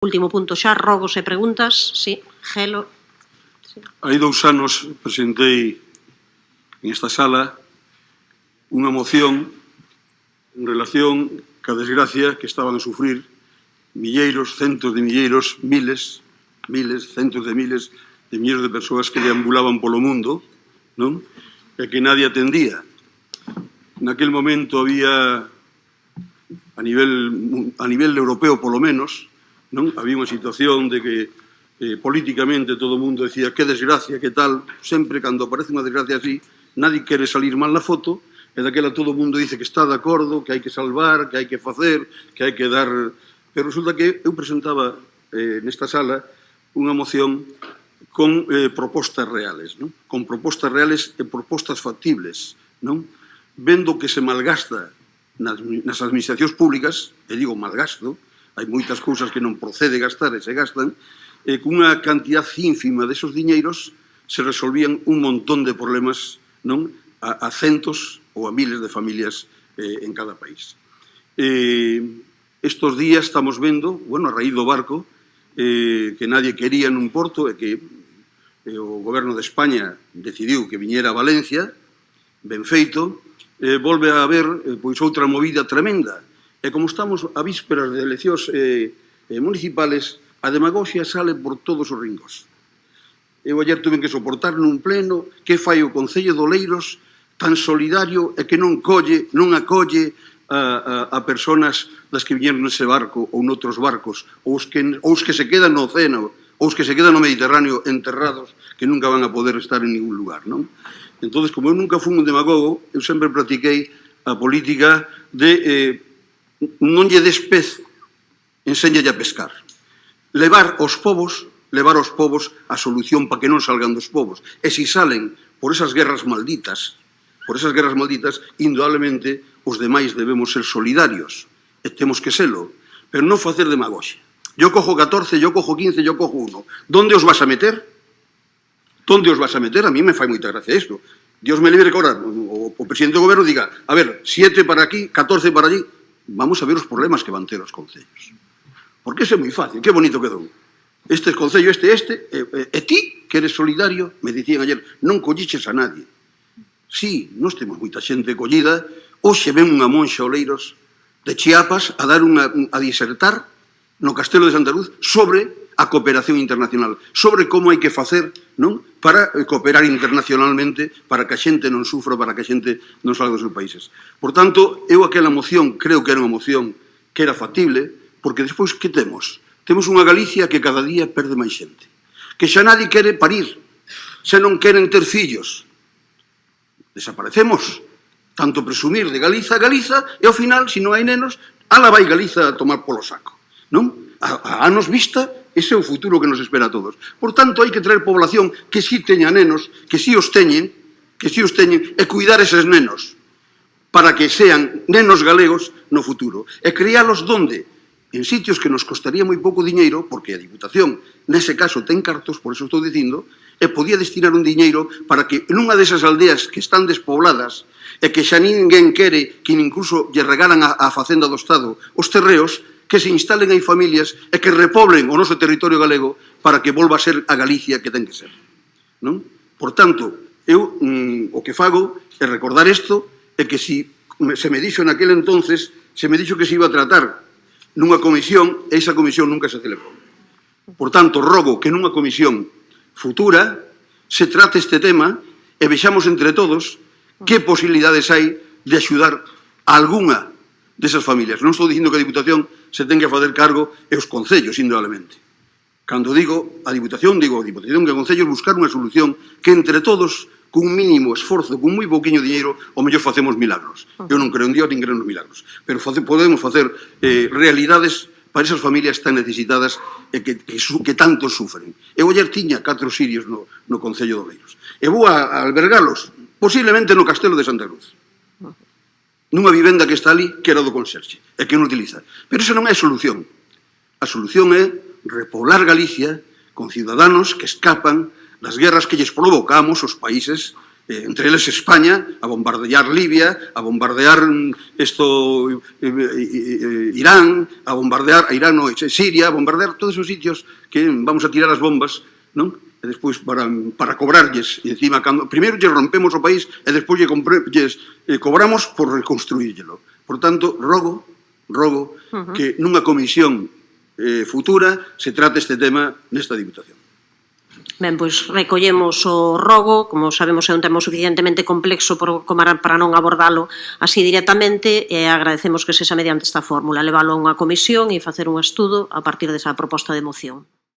Último punto xa, rogos e preguntas. Sí, Gelo. Sí. Hai 2 anos presentei nesta sala unha moción en relación ca desgracia que estaban a sufrir milleiros, centos de milleiros, miles, centos de miles de persoas que deambulaban polo mundo, non? E que nadie atendía. Naquel momento había, a nivel europeo polo menos, non? Había unha situación de que políticamente todo o mundo decía que desgracia, que tal, sempre cando aparece unha desgracia así, nadie quere salir mal na foto, e daquela todo o mundo dice que está de acordo, que hai que salvar, que hai que facer, que hai que dar... Pero resulta que eu presentaba nesta sala unha moción con propostas reales, non? Con propostas reales e propostas factibles, non? Vendo que se malgasta nas administracións públicas, e digo malgasto, hai moitas cousas que non procede gastar e se gastan, e con unha cantidad ínfima desos diñeiros se resolvían un montón de problemas, non? A centos ou a miles de familias en cada país. Estos días estamos vendo, bueno, a raíz do barco, que nadie quería nun porto e que o goberno de España decidiu que viñera a Valencia, ben feito, volve a haber pois outra movida tremenda. E como estamos a vísperas de eleccións municipales, a demagoxia sale por todos os rincóns. Eu ayer tuve que soportar nun pleno que fai o Concello de Oleiros tan solidario e que non acolle a persoas das que viñeron nese barco ou noutros barcos, ou os que se quedan no océano, ou os que se quedan no Mediterráneo enterrados, que nunca van a poder estar en ningún lugar, non? Entón, como eu nunca fui un demagogo, eu sempre practiquei a política de non lle des pez, enséñalle a pescar. Levar aos povos a solución para que non salgan dos povos. E se salen por esas guerras malditas, indudablemente, os demais debemos ser solidarios. E temos que selo, pero non facer demagoxia. Yo cojo 14, yo cojo 15, yo cojo 1. ¿Dónde os vas a meter? ¿Dónde os vas a meter? A mí me fai moita gracia isto. Dios me libre que ahora o presidente do goberno diga, a ver, 7 para aquí, 14 para allí. Vamos a ver os problemas que van ter os concellos. Porque ese é moi fácil, que bonito quedou. Este concello, e ti, que eres solidario, me dicían ayer, non colliches a nadie. Sí, nós temos moita xente collida, hoxe ven unha monxa Oleiros de Chiapas a disertar no Castelo de Santa Luz sobre a cooperación internacional, sobre como hai que facer, non? Para cooperar internacionalmente, para que a xente non sufra, para que a xente non salga dos seus países. Por tanto, eu aquela moción, creo que era unha moción que era factible, porque despois, que temos? Temos unha Galicia que cada día perde máis xente, que xa nadie quere parir, xa non queren ter fillos. Desaparecemos, tanto presumir de Galiza a Galiza, e ao final, se non hai nenos, ala vai Galiza a tomar polo saco, non? A anos vista, ese é o futuro que nos espera a todos. Por tanto, hai que traer población que si teña nenos, que si os teñen, e cuidar eses nenos, para que sean nenos galegos no futuro. E criálos donde? En sitios que nos costaría moi pouco diñeiro, porque a Diputación, nese caso, ten cartos, por eso estou dicindo, e podía destinar un diñeiro para que nunha desas aldeas que están despobladas e que xa ninguén quere, que incluso lle regalan a Facenda do Estado os terreos, que se instalen aí familias e que repoblen o noso territorio galego para que volva a ser a Galicia que ten que ser. Non? Por tanto, eu o que fago é recordar isto e que se me dixo naquele entonces, se me dixo que se iba a tratar nunha comisión, e esa comisión nunca se celebrou. Por tanto, rogo que nunha comisión futura se trate este tema e vexamos entre todos que posibilidades hai de axudar a algunha desas familias. Non estou dicindo que a Diputación se ten que facer cargo e os concellos, indudablemente. Cando digo a Diputación que a concellos buscar unha solución que entre todos, con un mínimo esforzo, con moi pouquiño diñeiro, o mellor facemos milagros. Eu non creo en Dios, nin creo nos milagros. Pero podemos facer realidades para esas familias tan necesitadas e que tanto sufren. Eu ayer tiña 4 sirios no Concello de Oleiros. E vou a albergalos, posiblemente no Castelo de Santa Cruz. Nunha vivenda que está ali, que era do conserxe, e que non utiliza. Pero esa non é a solución. A solución é repoblar Galicia con ciudadanos que escapan das guerras que lles provocamos os países entre eles España, a bombardear Libia, a bombardear Irán, a bombardear Siria, a bombardear todos esos sitios que vamos a tirar as bombas, non? E despois para cobrarlles, e encima, primeiro lle rompemos o país e despois lle cobramos por reconstruíllelo. Por tanto, rogo que nunha comisión futura se trate este tema nesta Diputación. Ben, pois recollemos o rogo, como sabemos é un tema suficientemente complexo para non abordalo así directamente, e agradecemos que se xa mediante esta fórmula, leválo a unha comisión e facer un estudo a partir desa proposta de moción.